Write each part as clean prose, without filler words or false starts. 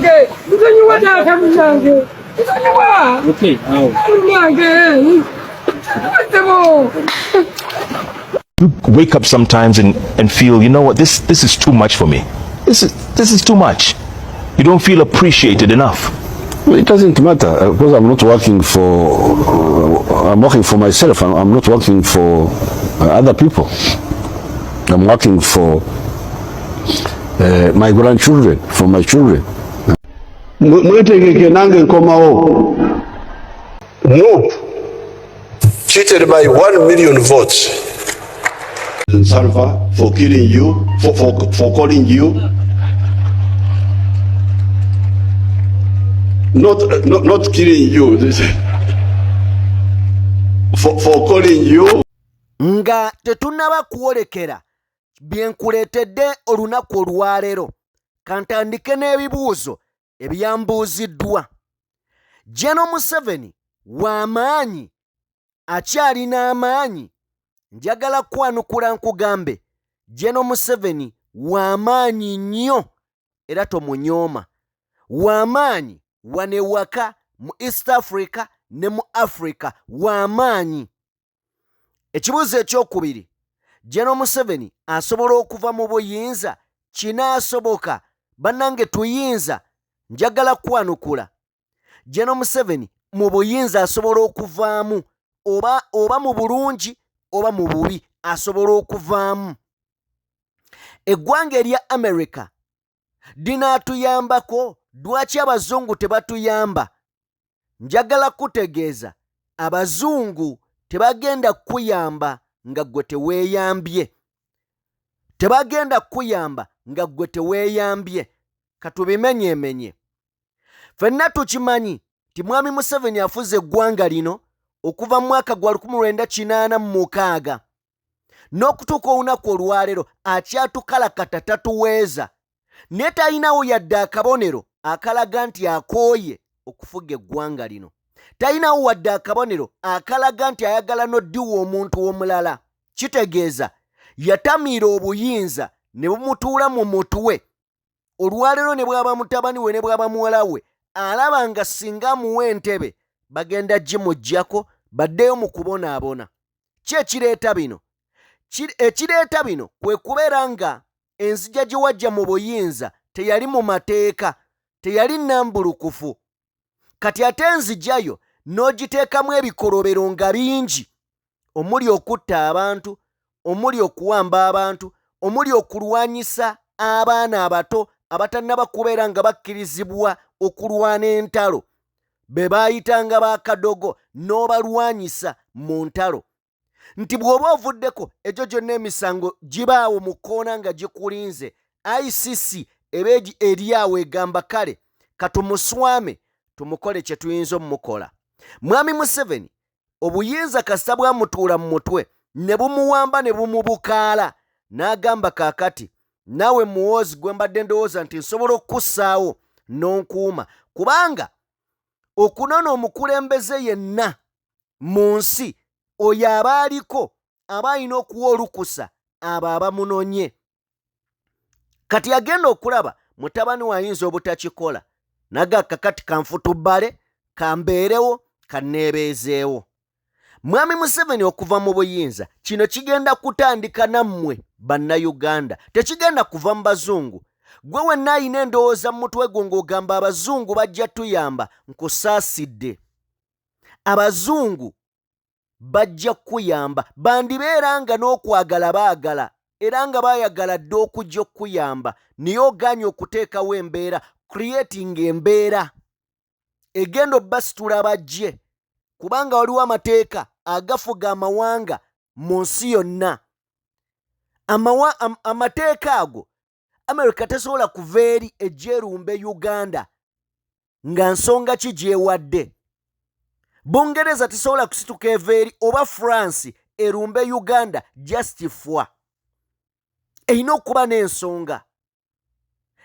munange nsonyiwa taata munange nsonyiwa munange nsebo. You wake up sometimes and feel, you know what, this is too much for me. This is too much. You don't feel appreciated enough. It doesn't matter because I'm not working for. I'm working for myself. I'm not working for other people. I'm working for my grandchildren, for my children. Nope. Cheated by 1 million votes. Salva for killing you, for calling you. Not killing you. For calling you. Nga tetunaba kuolekera byenkuletedde olunaku olwaleero kantandike n'ebibuuzo ebyambuuziddwa. General Museveni w'amaanyi, akyalina amaanyi. Njagala kwanukula nkugambe General Museveni w'amaanyi nnyo era tomunyooma. W'amaanyi wanewaka mu East Africa ne mu Africa w'amaanyi. Ekibuuzo ekyokubiri, General Museveni asobola okuva mu buyinza? Kinaasoboka bannange, tuyinza. Njagala kwanukula General Museveni mu buyinza asobola okuvaamu, oba mu bulungi oba mu bubi asobola okuvaamu. Eggwanga erya America linaatuyambako, lwaki abazungu tebatuyamba? Njagala kutegeeza abazungu tebagenda kukuyamba nga gwe teweeyambye. Tebagenda kukuyamba nga gwe teweeyambye. Katubimenyeemenye. Ffenna tukimanyi ti Mwami Museveni afuze eggwanga lino okuva mu mwaka gwa 1986 n'okutuuka olunaku olwaleero akyatukalakata tatuweeza, naye talinawo yadde akabonero akalaga nti akooye okufuga eggwanga lino. Talinawo wadde akabonero akalaga nti ayagala n'oddiwa omuntu omulala. Kitegeeza yatamiira obuyinza ne bumutuula mu mutwe. Olwaleero ne bwaba mutabani we ne bwaba muwala we alaba nga singa amuwa entebe bagenda gimuggyako baddeyo mu kubonaabona. Ki ekireeta bino? Ekireeta bino kwe kubeera nga enzija gye wajja mu buyinza teyali mu mateeka, teyali nnambulukufu. Kati ate enzijayo n'ogiteekamu ebikolobero nga bingi, omuli okutta abantu, omuli okuwamba abantu, omuli okulwanyisa abaana abato abatannaba kubeera nga bakkirizibwa okulwana entalo, be baayitanga bakadogo, n'obalwanyisa mu ntalo. Nti bw'oba ovuddeko egyo gyonna emisango gibaawo mu kkoona nga gikulinze, ICC eba eri awo egamba kale katumuswame tumukole kye tuyinza omumukola. Mwami Museveni obuyinza kasita bwamutuula mu mutwe ne bumuwamba ne bumubukaala, n'agamba kaakati naawe muwoozi gwe mbadde ndowooza nti nsobola okukussaawo n'onkuuma, kubanga okunona omukulembeze yenna mu nsi oyo aba aliko, aba alina okuwa olukusa abo abamunonye. Kati yagenda okulaba mutabani we ayinza obutakikola, naga kakati kanfutubbale, kambeerewo, kanneebeezeewo. Mwami Museveni okuva mu buyinza, kino kigenda kutandika nammwe bannayuganda, tekigenda kuva mu bazungu. Gwe wenna ayina endowooza mu mutwe gwo ng'ogamba abazungu bajja tuyamba, nkusaasidde. Abazungu bajja kuyamba, bandibeera nga n'okwagala baagala era nga baayagala dde okujja okuyamba, naye ogaanye okuteekawo embeera, creating embeera egenda obbasitula bajje, kubanga waliwo amateeka agafuga amawanga mu nsi yonna. Amateeka ago America tesobola kuva eri ejjeerumbe Uganda nga nsonga ki gyewadde. Bungereza tesobola kusituka eva eri oba France erumbe Uganda justifwa. Erina okuba n'ensonga.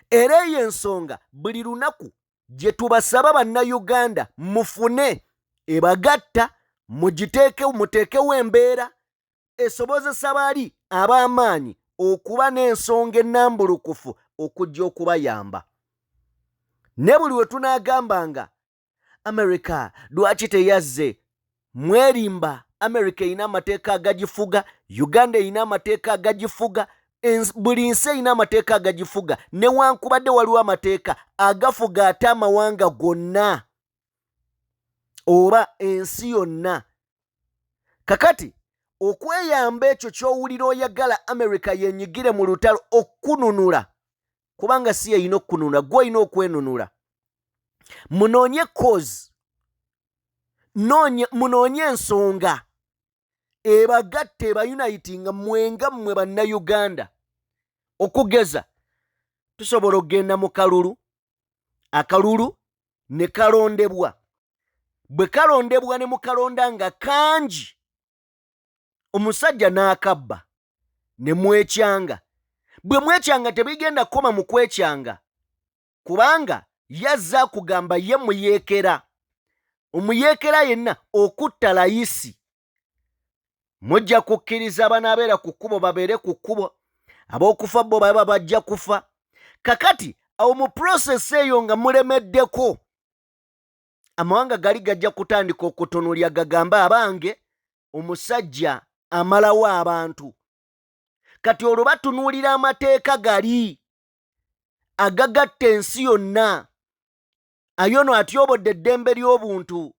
Era eyo ensonga buli lunaku gye tubasaba bannayuganda mufune ebagatta, muteekewo embeera esobozesa bali ab'amaanyi okuba n'ensonga ennambulukufu okujja okubayamba. ne buli we tunaagambanga America lwaki teyazze mwerimba America erina amateeka agagifuga, Uganda erina amateeka agagifuga, buli nsi erina amateeka agagifuga, newankubadde waliwo amateeka agafuga ate amawanga gonna oba ensi yonna. Kakati okweyamba ekyo ky'owulira oyagala America yenyigire mu lutalo okkununula, kubanga si yeyina okkununula, gwe olina okwenunula. Munoonye cause, munoonye ensonga ebagatte ebayunitinga mwenga mmwe bannayuganda. Okugeza tusobola okgenda mu kalulu, akalulu ne kalondebwa. Bwe kalondebwa ne mukalonda nga kangi, omusajja n'akabba ne mwekyanga. Bwe mwekyanga tebigenda kukoma mu kwekyanga, kubanga yazza kugamba ye muyeekera. Omuyeekera yenna okutta layisi. Mujja kukkiriza abanaabeera ku kkubo babeere ku kkubo, ab'okufa bo baba bajja kufa. Kakati awo mu process eyo nga mulemeddeko, amawanga gali gajja kutandika okutunulya gagambe abange omusajja amalawo abantu. Kati olwo batunuulira amateeka gali agagatta ensi yonna. Ayono atyobodde eddembe ly'obuntu,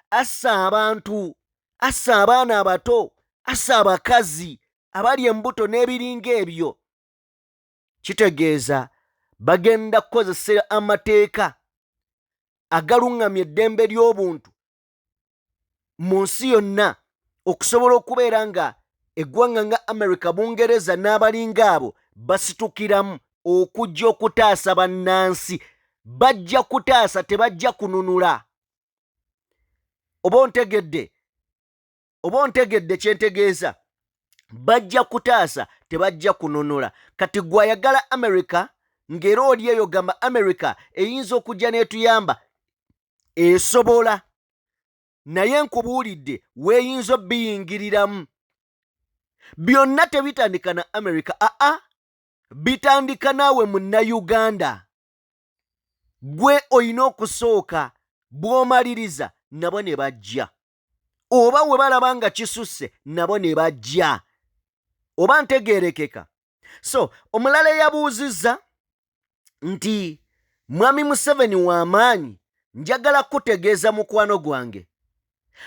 assa abantu, assa abaana abato, assa abakazi, abali embuto n'ebiringa ebyo. Kitegeeza bagenda kukozesa amateeka agaluŋŋamya eddembe ly'obuntu mu nsi yonna okusobola okubeera nga eggwanga nga America, Bungereza n'abalinga abo basitukiramu okujja okutaasa bannansi. Bajja kutaasa, tebajja kununula. Oba ontegedde kyentegeeza? Bajja kutaasa, tebajja kununula. Kati gwe ayagala America, ng'era oli eyo gamba America eyinza okujja n'etuyamba, esobola. Naye nkubuulidde weeyinza obiyingiriramu. Byonna tebitandika na America, bitandika naawe munnayuganda. Gwe olina okusooka bw'omaliriza nabo ne bajja, oba we balaba nga kisusse nabo ne bajja. Oba ntegeerekeka? So omulala yabuuzizza nti Mwami Museveni w'amaanyi. Njagala kutegeeza mukwano gwange,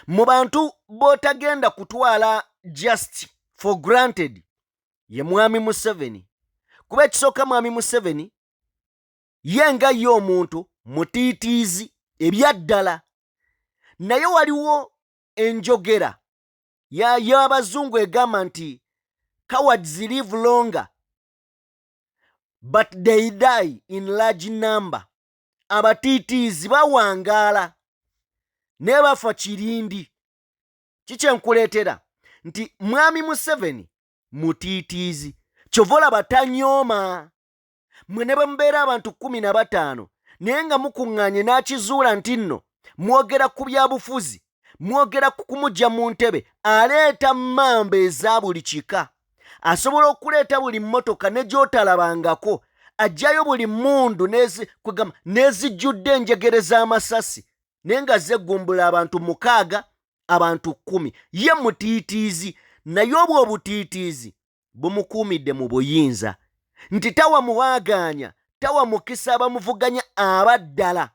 mu bantu b'otagenda kutwala just for granted ye Mwami Museveni. Kuba ekisooka Mwami Museveni ye nga ye omuntu mutiitiizi ebyaddala. Naye waliwo enjogera y'abazungu egamba nti cowards live longer but they die in large number. Abatiitiizi bawangaala ne bafa kirindi. Kikyenkuleetera nti Mwami Museveni mutiitiizi, kyova olaba tanyooma. Mwe ne bwe mubeera abantu 15 naye nga mukuŋŋaanye n'akizuula nti nno mwogera ku byabufuzi, mwogera ku kumujja mu ntebe, aleeta mmamba eza buli kika. Asobola okuleeta buli mmotoka ne gy'otalabangako, ajjayo buli mmundu n'ezijjudde enjegere z'amasasi, naye nga zeggumbula abantu 6, abantu 10. Ye mutiitiizi, naye obwo obutiitiizi bumukuumidde mu buyinza, nti tawa muwaaganya, tawa mukisa abamuvuganya abaddala,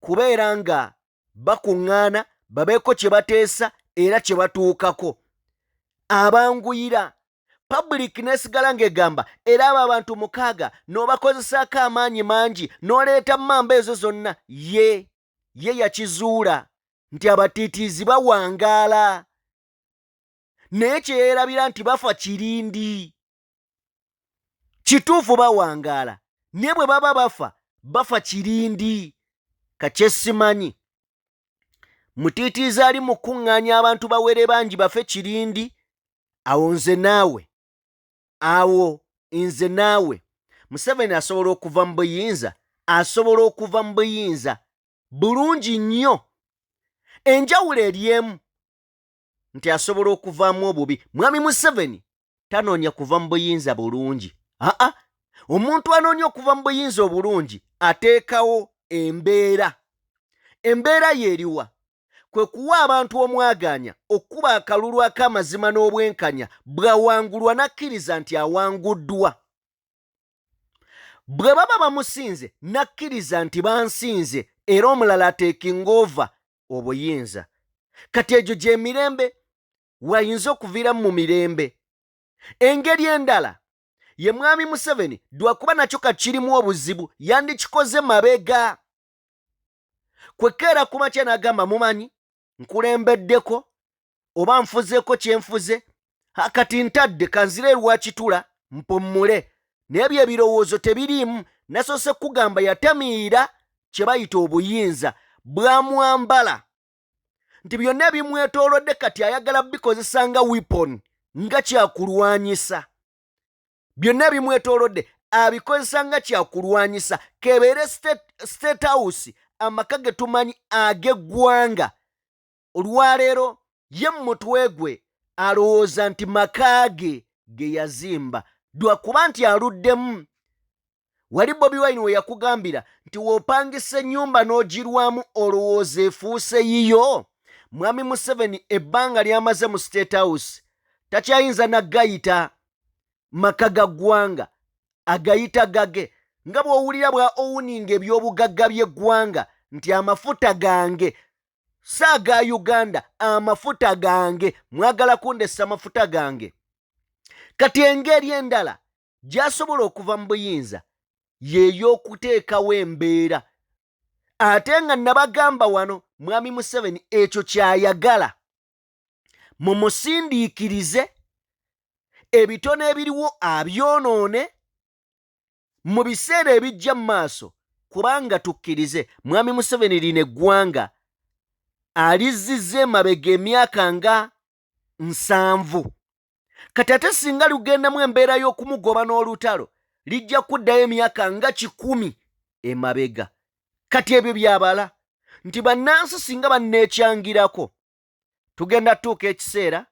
kubeera nga bakuŋŋaana babeeko kye bateesa era kye batuukako. Abanguyira public nesigala ng'egamba era abo abantu 6 n'obakozesaako amaanyi mangi n'oleeta mmamba ezo zonna. Ye yakizuula nti abatiitiizi bawangaala, naye kye yeerabira nti bafa kirindi. Kituufu bawangaala, naye bwe baba bafa kirindi. Kakyesimanyi mutiitiizi ali mu kuŋŋaanya abantu bawere bangi bafe kirindi. Awo nze naawe Museveni asobola okuva mu buyinza, bulungi nnyo. Enjawulo eri emu nti asobola okuvaamu obubi. Mwami Museveni tanoonya kuva mu buyinza bulungi. omuntu anoonya okuva mu buyinza obulungi ateekawo embeera. Embeera yeeriwa kwe kuwa abantu omwaganya okuba akalulu ak'amazima n'obwenkanya bw'awangulwa n'akkiriza nti awanguddwa. Bwe baba bamusinze n'akkiriza nti bansinze era omulala ateekinga ova obuyinza. Kati egyo gy'emirembe wayinza okuviiramu mu mirembe. Engeri endala ye mwami Museveni lwakuba nakyo kakirimu obuzibu yandikikoze mabega. Kwekeera ku makya n'agamba mumanyi nkulembeddeko oba nfuzeeko kyenfuze kati ntadde kanzire lwakitula mpummule n'ebyo ebirowoozo tebiriimu. Nasoose kugamba yatamiira kye bayita obuyinza bwamwambala nti byonna bimwetoolodde kati ayagala bikozesa nga weapon nga kyakulwanyisa. Byonna bimwetoolodde abikozesa nga kyakulwanyisa kebeere state house amaka ge tumanyi ag'eggwanga. Olwaleero ye mutwe gwe alowooza nti maka ge yazimba lwakuba nti aluddemu. Wali Bobi Wine we yakugambira nti w'opangisa ennyumba n'ogirwamu olowooza efuuse yiyo. Mwami Museveni ebbanga ly'amaze mu state house takyayinza nagayita maka ga ggwanga, agayita gage nga bw'owulira bwa owuninga eby'obugagga by'eggwanga nti amafuta gange saaga Uganda, amafuta gange, mwagala kundessa amafuta gange. Kati engeri endala gy'asobola okuva mu buyinza y'ey'okuteekawo embeera. Ate nga nabagamba wano mwami Museveni ekyo ky'ayagala mumusindiikirize, ebitono ebiriwo abyonoone mu biseera ebijja mu maaso, kubanga tukkirize mwami Museveni lino eggwanga alizizza emabega emyaka nga 7. Kati ate singa lugendamu embeera y'okumugoba n'olutalo lijja kuddayo emyaka nga 10 emabega. Kati ebyo byabala nti bannansi singa banneekyangirako tugenda tuuka ekiseera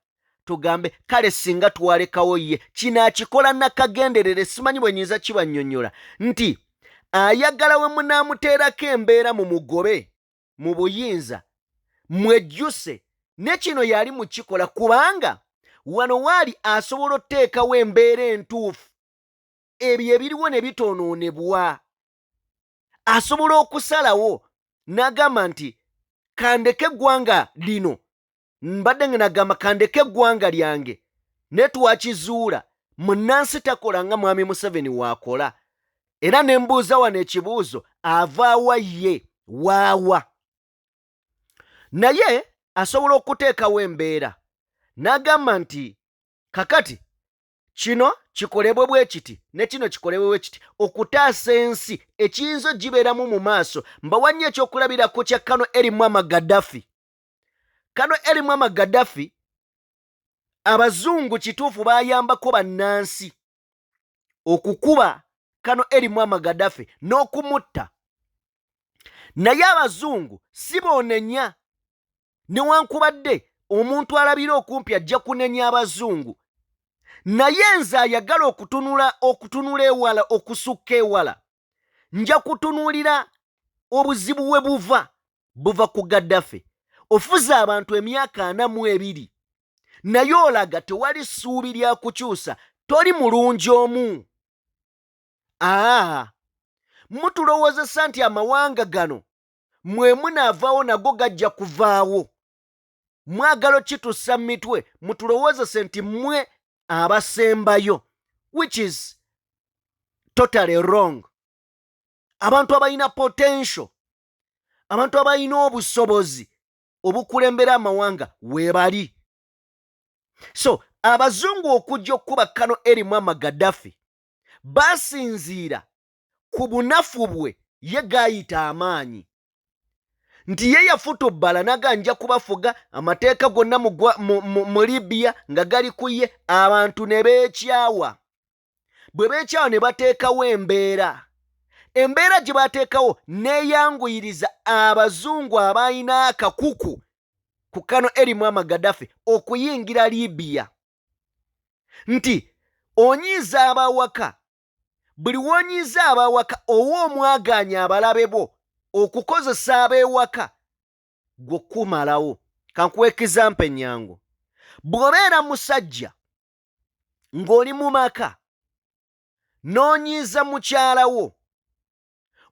tugambe kale singa twalekawo ye. Kino akikola nakagenderere, simanyi bwe nyinza kibannyonnyola nti ayagala we munaamuteerako embeera mu mugobe mu buyinza mwejjuse ne kino yali mukikola, kubanga wano waali asobola oteekawo embeera entuufu ebyo ebiriwo ne bitoonoonebwa. Asobola okusalawo n'agamba nti kandeke eggwanga lino, mbadde nga nagamba kandeke eggwanga lyange ne twakizuula. Munnansi takola nga mwami Museveni waakola. Era ne mbuuza wano ekibuuzo, avaawa ye waawa? Naye asobola okuteekawo embeera n'agamba nti kakati kino kikolebwe bwe kiti ne kino kikolebwe bwe kiti okutaasa ensi ekiyinza gibeeramu mu maaso. Mbawannyo ekyokulabirako kya Kano Eri Muammar Gaddafi. Kano Eri Muammar Gaddafi abazungu kituufu bayambako bannansi okukuba Kano Eri Muammar Gaddafi n'okumutta, naye abazungu si boonenya. Newankubadde omuntu alabira okumpi ajja kunenya abazungu, naye nze ayagala okutunula ewala, okusukka ewala, nja kutunuulira obuzibu we buva ku Gaddafi. Ofuza abantu emyaka 42 naye olaga tewali ssuubi lya kukyusa, toli mulungi omu. Mutulowoozesa nti amawanga gano mwe munaavaawo nago gajja kuvaawo. Mwagala kitussa mu mitwe mutulowoozese nti mmwe abasembayo, which is totally wrong. Abantu abalina potential, abantu abalina obusobozi obukulembera amawanga weebali. So abazungu okujja okuba Kano Eri Muammar Gaddafi basinziira ku bunafu bwe ye gaayita amaanyi, nti ye yafuta obbala naga nja kubafuga, amateeka gonna mu Libya nga gali ku ye. Abantu ne beekyawa. Bwe beekyawa ne bateekawo embeera gye bateekawo neeyanguyiriza abazungu abalina akakuku ku Kano Eri Muammar Gaddafi okuyingira Libya, nti onyiiza abawaka buli wonyiza abawaka owa omwaganya abalabe bo okukozesa ab'ewaka gwokumalawo. Kankuwa ekizampa ennyangu. Bw'obeera musajja ng'oli mu maka n'onyiiza mukyala wo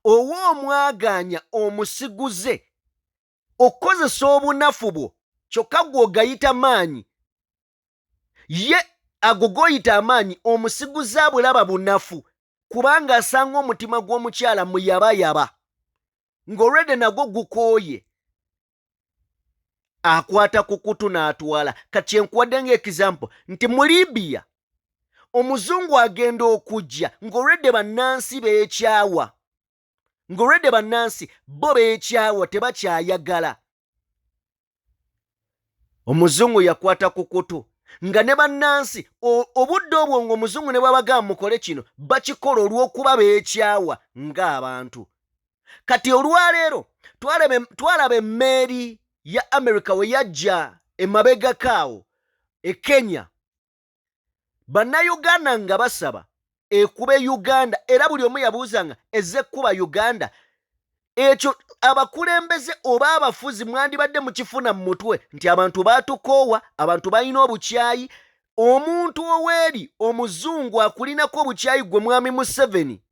owa omwaganya omusiguze okukozesa obunafu bwo kyokka gw'ogayita maanyi, ye ago goyita amaanyi omusiguze abulaba bunafu kubanga asanga omutima gw'omukyala muyabayaba ng'olwedde nagwo gukooye, akwata ku kutu n'atwala. Kati enkuwadde ng'ekizampo nti mu Libya omuzungu agenda okujja ng'olwedde bannansi beekyawa, ng'olwedde bannansi bo beekyawa tebakyayagala. Omuzungu yakwata ku kutu nga ne bannansi obudde obwo ng'omuzungu ne bwabagamba mukole kino bakikola olw'okuba beekyawa ng'abantu. Kati olwaleero twalaba emmeeri ya America we yajja emabegakaawo e Kenya, bannayuganda nga basaba ekube Uganda, era buli omu yabuuzanga ezze kuba Uganda. Ekyo abakulembeze oba abafuzi mwandibadde mukifuna mu mutwe nti abantu baatukoowa, abantu balina obukyayi. Omuntu oweeri omuzungu akulinako obukyayi gwe mwami Museveni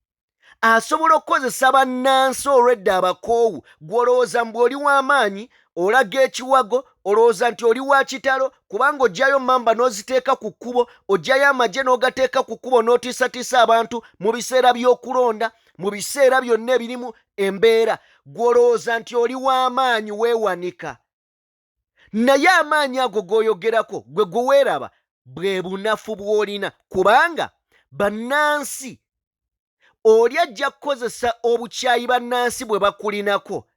asobola okukozesa bannansi olwedde abakoowu, gw'olowooza mbu oli w'amaanyi, olaga ekiwago, olowooza nti oli wa kitalo kubanga ojjayo mamba n'oziteeka ku kkubo, ojjayo amagye n'ogateeka ku kkubo n'otiisatiisa abantu mu biseera by'okulonda, mu biseera byonna ebirimu embeera. Gw'olowooza nti oli w'amaanyi weewanika. Naye amaanyi ago g'oyogerako gwe gwe weeraba bwe bunafu bw'olina kubanga bannansi oli ajja kukozesa obukyayi bannansi bwe bakulinako,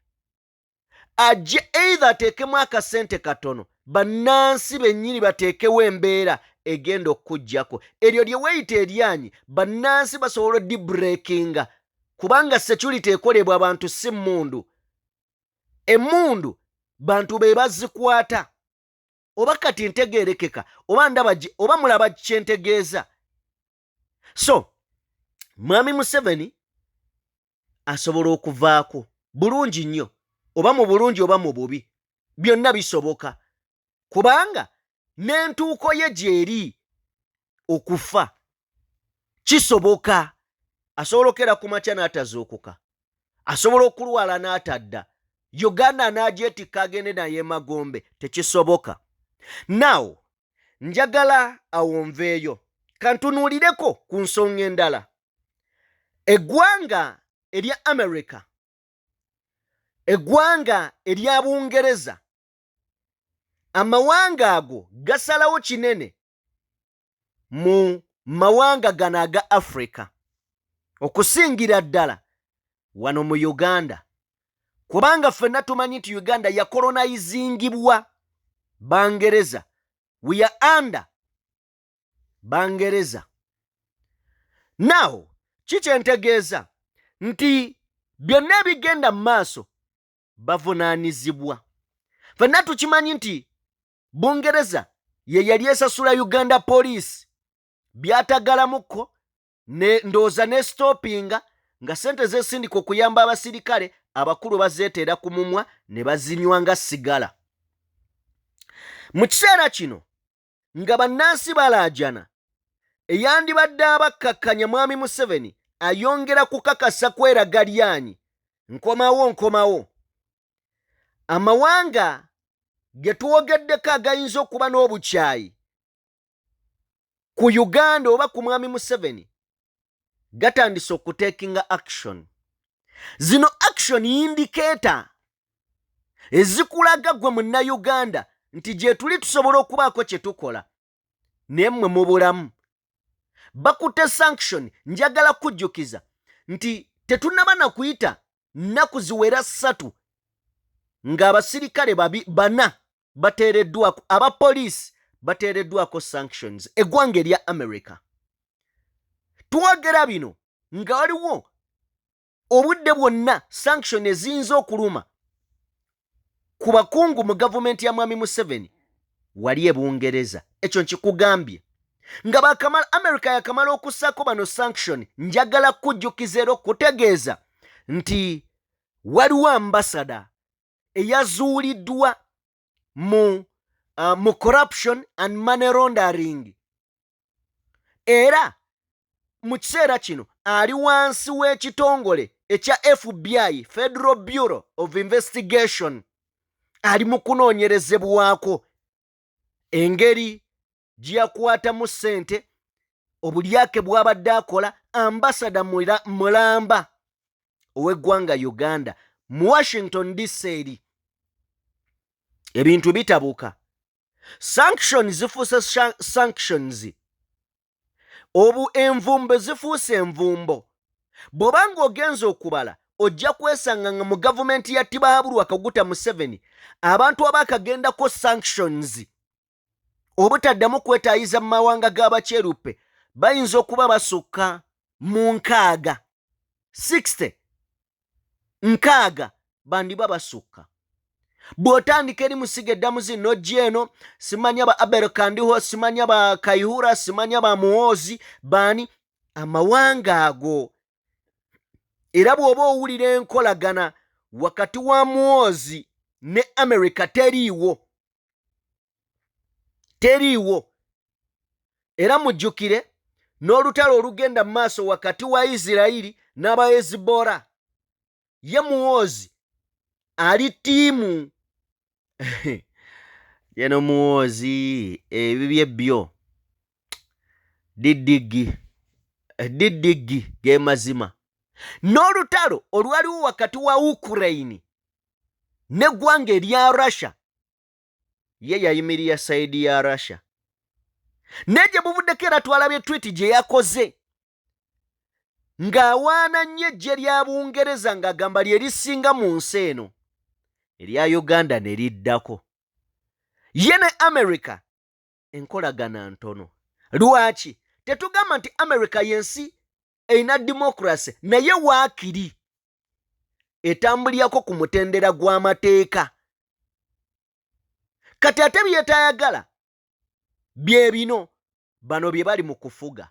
ajje either ateekemu akasente katono, bannansi bennyini bateekewo embeera egenda okukuggyako. Eryo lye weeyita eryanyi bannansi basobola odibreakinga kubanga security ekolebwa abantu si mmundu. Emmundu bantu be bazikwata. Oba kati ntegeerekeka oba ndaba oba mulaba kyentegeeza. So Mwami Museveni asobola okuvaako bulungi nnyo, oba mu bulungi oba mu bubi, byonna bisoboka kubanga n'entuuko ye gy'eri okufa kisoboka. Asobola okera ku makya n'atazuukuka, asobola okulwala n'atadda, Uganda n'agyetikka agende naye Magombe, tekisoboka. Now njagala awonveeyo kantunuulireko ku nsonga endala. Eggwanga erya America, eggwanga erya Bungereza, amawanga ago gasalawo kinene mu mawanga gano aga Africa okusingira ddala wano mu Uganda, kubanga ffenna tumanyi nti Uganda yakolonayizingibwa Bangereza. We are under Bangereza. Now kikyentegeeza nti byonna ebigenda mu maaso bavunaanizibwa. Ffenna tukimanyi nti Bungereza ye yali esasula Uganda police byatagalamukko ndowooza ne stoppinga nga ssente zeesindika okuyamba abasirikale abakulu bazeeteera ku mumwa ne bazinywa nga sigala. Mu kiseera kino nga bannansi balaajana, eyandibadde abakkakkanya Mwami Museveni ayongera kukakasa kweraga lyanyi. Nkomawo amawanga ge tuwogeddeko agayinza okuba n'obukyayi ku Uganda oba ku Mwami Museveni gatandise okutekinga action. Zino action indicator ezikulaga gwe munnayuganda nti gye tuli tusobola okubaako kye tukola naye mmwe mu bulamu. Bakute sanction, njagala kujjukiza nti tetunnaba na kuyita nnaku ziwera 3 ng'abasirikale bana bateereddwako, abapoliisi bateereddwako sanctions eggwanga erya America. Twogera bino nga waliwo obudde bwonna sanction eziyinza okuluma ku bakungu mu gavumenti ya Mwami Museveni wali e Bungereza. Ekyo nkikugambye nga bakamala America yakamala okussako bano sanction, njagala kujjukiza era okutegeeza nti waliwo ambassador eyazuuliddwa mu corruption and money laundering, era mu kiseera kino ali wansi w'ekitongole ekya FBI, Federal Bureau of Investigation, ali mu kunoonyerezebwako engeri gye yakwatamu ssente, obulyake bw'abadde akola ambasada mulamba ow'eggwanga Uganda mu Washington DC eri. Ebintu bitabuka. Sanctions zifuuse sanctions. Envumbo zifuuse envumbo. Bw'obanga ogenza okubala ojja kwesanga nga mu gavumenti ya Tibabulwa Kaguta Museveni abantu abakagendako sanctions obutaddamu kwetaayiza mu mawanga g'abakyeruppe bayinza okuba basukka mu 60 bandiba basukka. Bw'otandika eri Musiga Eddamuzi n'ojja eno simanya ba Abel Kandiho, simanya ba Kaihura, simanya ba Muhoozi, bani amawanga ago. Era bw'oba owulira enkolagana wakati wa Muhoozi ne America teriiwo. Era mujjukire n'olutalo olugenda mu maaso wakati wa Isirayiri n'Abayezibora. Ye Muhoozi ali tiimu yeno Muhoozi ebibye byo didigi ge mazima. N'olutalo olwaliwo wakati wa Ukraine n'eggwanga erya Russia, ye yayimirira sayidi ya Russia. Negye buvuddeko era twalabye tweet gye yakoze ng'awaana nnyo eggye lya Bungereza ng'agamba lye lisinga mu nsi eno, erya Uganda ne liddako. Ye ne America enkolagana ntono. Lwaki? Tetugamba nti America yensi erina democracy, naye waakiri etambulyako ku mutendera gw'amateeka. Kati ate byetayagala bye bino bano bye bali mu kufuga.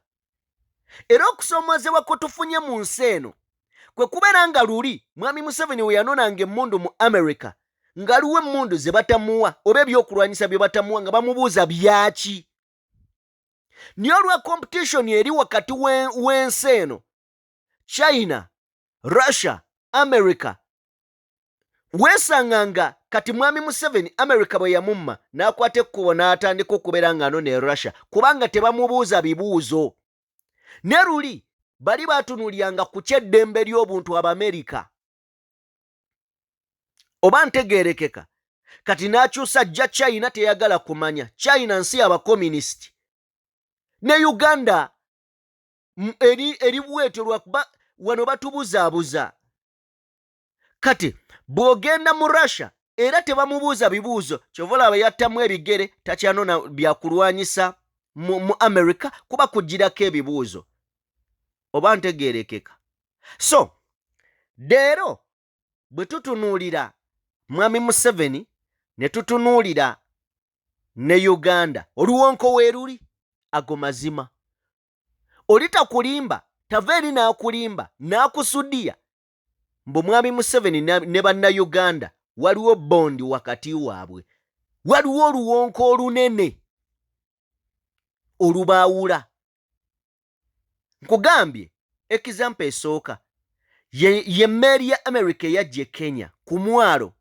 Era okusoomozebwa kwe tufunye mu nsi eno kwe kubeera nga luli Mwami Museveni we yanonanga emmundu mu America ng'aliwo emmundu ze batamuwa oba ebyokulwanyisa bye batamuwa nga bamubuuza byaki. Niyo olwa competition eri wakati w'ensi eno China, Russia, America, weesanganga kati Mwami Museveni America bwe yamumma n'akwata ekkubo n'atandika okubeera nga ne Russia kubanga tebamubuuza bibuuzo. Ne luli bali batunuulyanga ku ky'eddembe ly'obuntu Abamerika. Oba ntegeerekeka kati n'akyusa ajja China teyagala kumanya. China nsi y'abakominisiti. Ne Uganda eri bwetyo lwakuba wano batubuzaabuza. Kati bw'ogenda mu Russia era tebamubuuza bibuuzo, kyova olaba yattamu ebigere takyanona byakulwanyisa mu America kuba kugirako ebibuuzo. Oba ntegeerekeka. So leero bwe tutunuulira Mwami Museveni ne tutunuulira ne Uganda, oluwonko weeruli ago mazima. Olitakulimba tava eri n'akulimba n'akusudiya. Mbu Mwami Museveni ne Bannayuganda waliwo bondi wakati waabwe, waliwo oluwonko olunene olubaawula. Nkugambye example esooka ye mmeeri ya America yajja Kenya ku mwalo,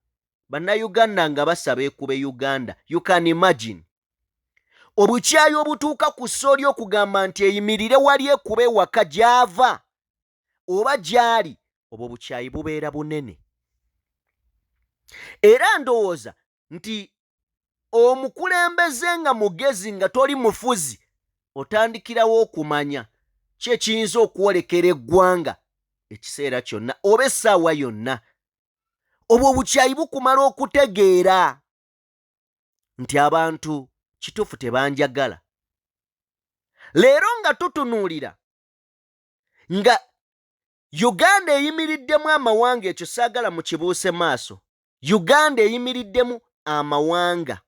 Bannayuganda nga basaba ekube Uganda. You can imagine obukyayi obutuuka ku ssooli okugamba nti eyimirire wali ekube waka gy'ava oba gy'ali, obwo bukyayi bubeera bunene. Era ndowooza nti omukulembeze nga mugezi nga toli mufuzi otandikirawo okumanya kye kiyinza okwolekera eggwanga ekiseera kyonna oba essaawa yonna. Obwo obukyayi bukumala okutegeera nti abantu kituufu tebanjagala. Leero nga tutunuulira nga Uganda eyimiriddemu amawanga, ekyo saagala mukibuuse maaso. Uganda eyimiriddemu amawanga.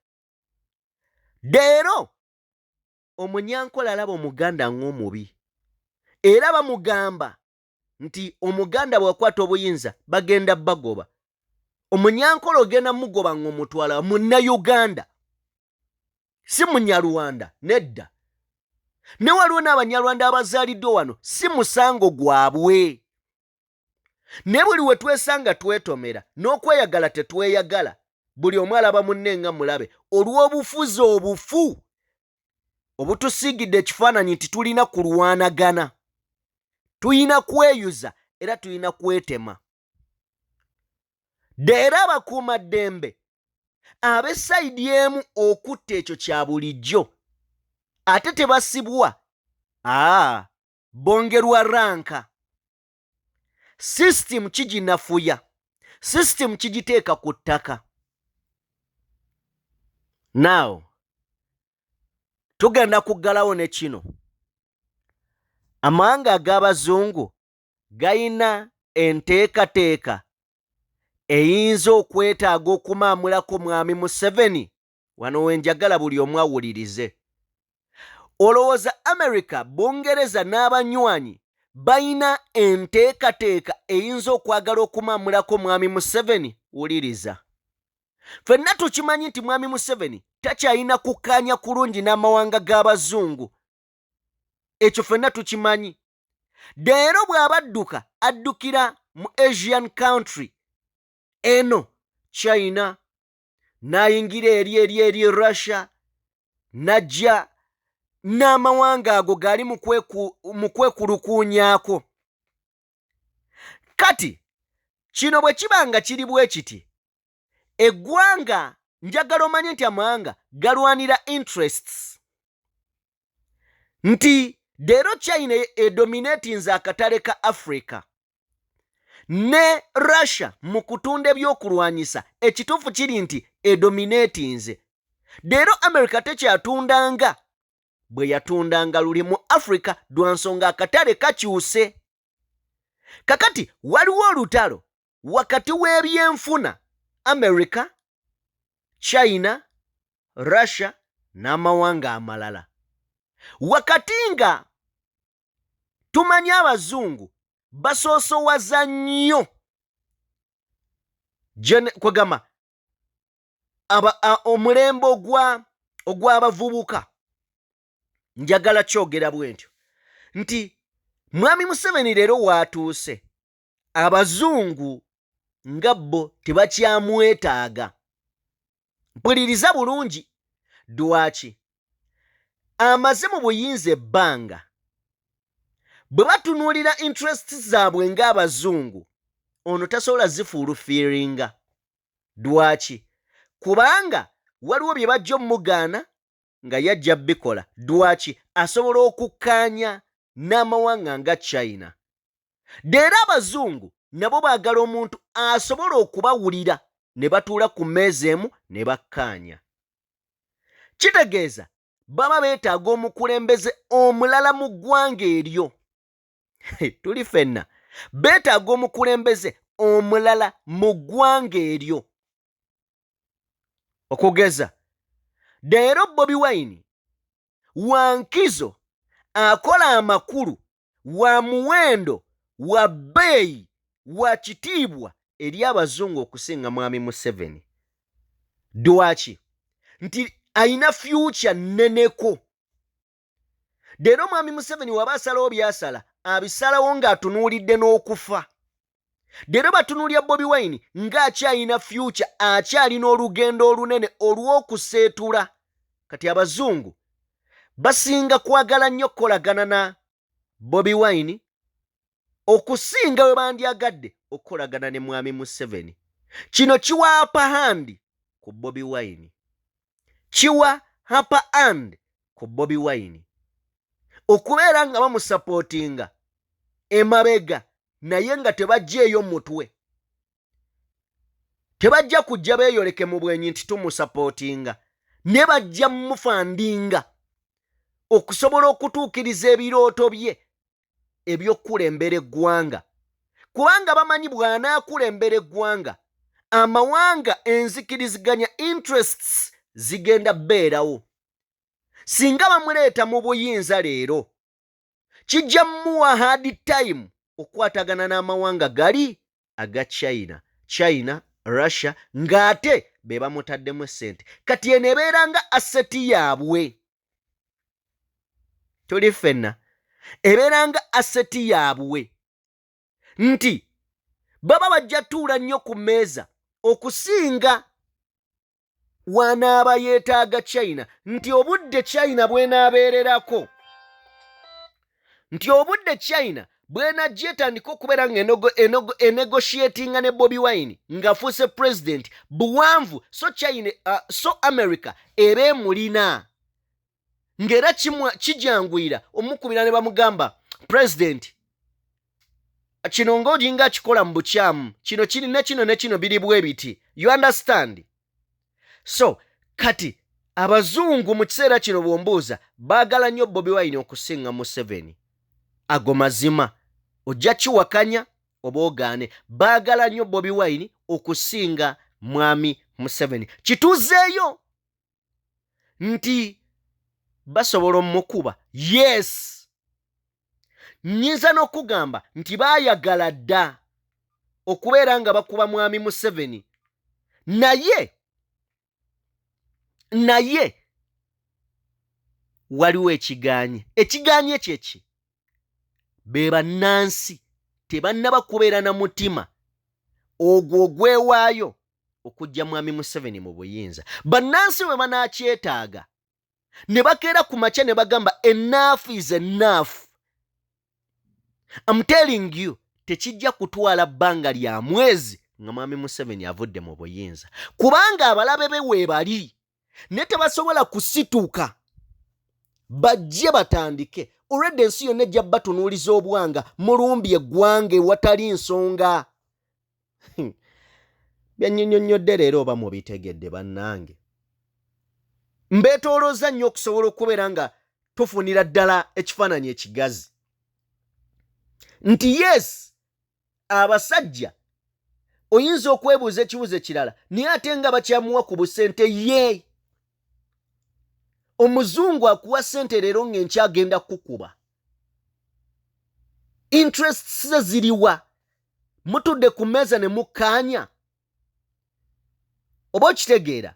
Leero Omunyankola alaba omuganda ng'omubi era bamugamba nti omuganda bw'akwata obuyinza bagenda bagoba. Omunyankola ogenda mugoba ng'omutwala Munnayuganda, si Munyarwanda nedda. Ne waliwo n'Abanyarwanda abazaaliddwe wano si musango gwabwe. Ne buli we twesanga twetomera n'okweyagala tetweyagala, buli omu alaba munne nga mulabe olw'obufuzi obufu obutusiigidde ekifaananyi nti tulina kulwanagana, tulina kweyuza era tulina kwetema. Era abakuumaddembe ab'essayidi emu okutta ekyo kya bulijjo ate tebasibwa, bongerwa ranka. Sisitimu kiginafuya, sisitimu kigiteeka ku ttaka. Now tugenda kuggalawo ne kino. Amawanga ag'abazungu gayina enteekateeka eyinza okwetaaga okumaamulako mwami Museveni. Wano wenjagala buli omu awulirize. Olowooza America, Bungereza n'abanywanyi bayina enteekateeka eyinza okwagala okumaamulako mwami Museveni? Wuliriza. Ffenna tukimanyi nti mwami Museveni takyalina kukkaanya kulungi n'amawanga g'abazungu. Ekyo ffenna tukimanyi. Leero bw'aba addukira mu Asian country eno, China, n'ayingira eri Russia, n'ajja n'amawanga ago gali mu kwekulukuunyaako. Kati kino bwe kiba nga kiri bwe kiti, eggwanga njagala omanye nti amawanga galwanira interests. Nti leero China edominatinze akatale ka Africa ne Russia mu kutunda ebyokulwanyisa ekituufu kiri nti edominatinze. Leero America tekyatundanga bwe yatundanga luli mu Africa lwa nsonga akatale kakyuse. Kakati waliwo olutalo wakati w'ebyenfuna America, China, Russia n'amawanga amalala. Wakati nga tumanyi abazungu basoosowaza nnyo kwegamba omulembe ogw'abavubuka. Njagala kyogera bwe ntyo nti mwami Museveni leero waatuuse abazungu nga bo tebakyamwetaaga. Mpuliriza bulungi. Lwaki? Amaze mu buyinza ebbanga. Bwe batunuulira interests zaabwe ng'abazungu, ono tasobola zifuulufiiringa. Lwaki? Kubanga waliwo bye bajja omugaana nga yajja bikola. Lwaki? Asobola okukkaanya n'amawanga nga China. Leero abazungu nabo baagala omuntu asobola okubawulira ne batuula ku mmeeza emu ne bakkaanya. Kitegeeza baba beetaaga omukulembeze omulala mu ggwanga eryo. Tuli ffenna beetaaga omukulembeze omulala mu ggwanga eryo. Okugeza leero Bobi Wine wa nkizo, akola amakulu, wa muwendo, wa bbeeyi, wa kitiibwa eri abazungu okusinga mwami Museveni. Lwaki? Nti ayina future nneneko. Leero mwami Museveni waba asalawo byasala, abisalawo ng'atunuulidde n'okufa. Leero batunuulya Bobi Wine ng'akyalina future, akyalina olugendo olunene olw'okuseetula. Kati abazungu basinga kwagala nnyo kukolagana na Bobi Wine okusinga we bandyagadde okukolagana ne mwami Museveni. Kino kiwa upper hand ku Bobi Wine. Kiwa upper hand ku Bobi Wine okubeera nga bamusapootinga emabega naye nga tebajjeeyo mutwe. Tebajja kujja beeyoleke mu bwenyi nti tumusapootinga, ne bajja mufandinga okusobola okutuukiriza ebirooto bye eby'okkulembera eggwanga. Kubanga bamanyi bw'anaakulembera eggwanga, amawanga enzikiriziganya interests zigenda bbeerawo. singa bamuleeta mu buyinza leero kijja muwa hard time okwatagana n'amawanga gali aga China, Russia ng'ate be bamutaddemu ssente kati eno ebeera nga aseti yaabwe tuli ffenna ebeera nga aseti yaabwe nti baba bajja tuula nnyo ku mmeeza okusinga wanaaba yeetaaga China nti obudde China bwenaabeererako nti obudde China bwenajja etandika okubeera ng'enegotiatinga ne Bobi Wine ng'afuuse president buwanvu so America eba emulina ng'era kijanguyira omukubira ne bamugamba president kino ng'olinga akikola mu bukyamu kino kiri ne kino ne kino biri bwe biti you understand so kati abazungu mu kiseera kino bwombuuza baagala nnyo Bobi Wine okusinga Museveni ago mazima ojja kiwakanya oba ogaane baagala nnyo Bobi Wine okusinga mwami Museveni kituuzeeyo nti basobola omukuba yes nnyinza n'okugamba nti baayagala dda okubeera nga bakuba mwami Museveni naye waliwo ekigaanye kyeki be bannansi tebannaba kubeera na mutima ogwo ogwewaayo okujja mwami Museveni mu buyinza bannansi bwe banaakyetaaga ne bakeera ku makya ne bagamba enough is enough. I'm telling you tekijja kutwala bbanga lya mwezi nga mwami Museveni avudde mu buyinza kubanga abalabe be weebali ne tebasobola kusituuka bajje batandike already ensi yonna ejja batunuuliza obwanga mulumbye eggwanga ewatali nsonga byannyonnyonnyodde leero oba mubitegedde bannange mbeetoolooza nnyo okusobola okubeera nga tufunira ddala ekifaananyi ekigazi nti yes abasajja oyinza okwebuuza ekibuuzo ekirala naye ate nga bakyamuwa ku busente ye omuzungu akuwa ssente leero ng'enkyagenda kukuba interests ze ziriwa mutudde ku mmeeza ne mukkaanya oba okitegeera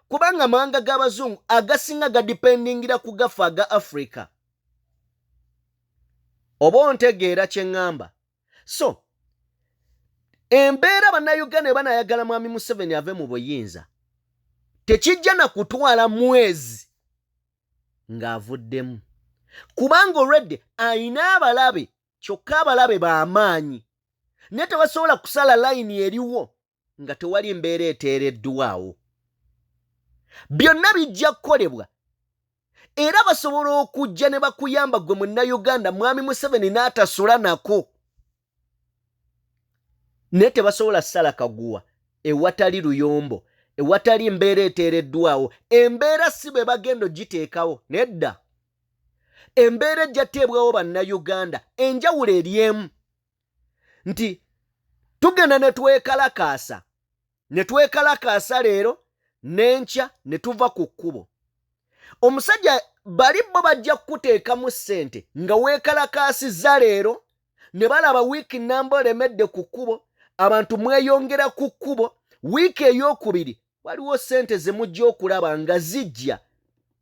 kubanga amawanga g'abazungu agasinga gadipendingira ku gafa aga Africa oba ontegeera kye ŋŋamba so embeera bannayuganda banayagala mwami Museveni ave mu buyinza tekijja na kutwala mwezi ng'avuddemu kubanga already ayina abalabe kyokka abalabe b'amaanyi naye tebasobola kusala layini eriwo nga tewali mbeera eteereddwawo byonna bijja kukolebwa era basobola okujja ne bakuyamba gwe munnayuganda mwami Museveni n'atasula nako naye tebasobola ssala kaguwa ewatali luyombo ewatali mbeera eteereddwawo embeera si bwe bagenda ogiteekawo nedda embeera ejja teebwawo bannayuganda enjawulo eri emu nti tugenda ne twekalakaasa leero n'enkya ne tuva ku kkubo omusajja bali bo bajja kukuteekamu ssente nga weekalakaasizza leero ne balaba wiiki nnamba olemedde ku kkubo abantu mweyongera ku kkubo wiiki ey'okubiri waliwo ssente ze mujja okulaba nga zijja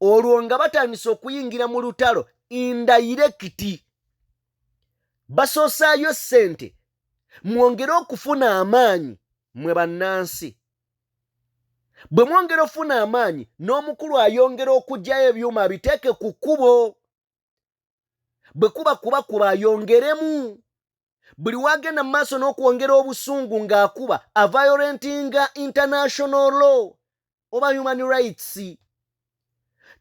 olwo nga batandise okuyingira mu lutalo indirecti basoosaayo ssente mwongere okufuna amaanyi mwe bannansi bwe mwongera ofuna amaanyi n'omukulu ayongera okugyayo ebyuma abiteeke ku kkubo bwe kuba ayongeremu buli wagenda mu maaso n'okwongera obusungu ng'akuba aviolentinga international law oba human rights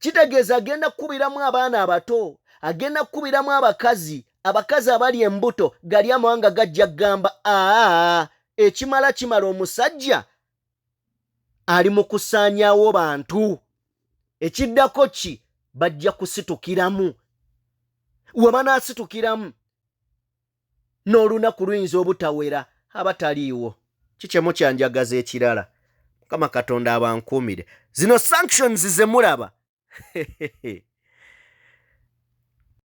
kitegeeza agenda kukubiramu abaana abato agenda kukubiramu abakazi abali embuto gali amawanga gajja kugamba kimala omusajja ali mu kusaanyaawo bantu ekiddako ki bajja kusitukiramu we banaasitukiramu n'olunaku luyinza obutawera abataliiwo kikyemu kyanjagaza ekirala mukama katonda abankuumire zino sanctions ze mulaba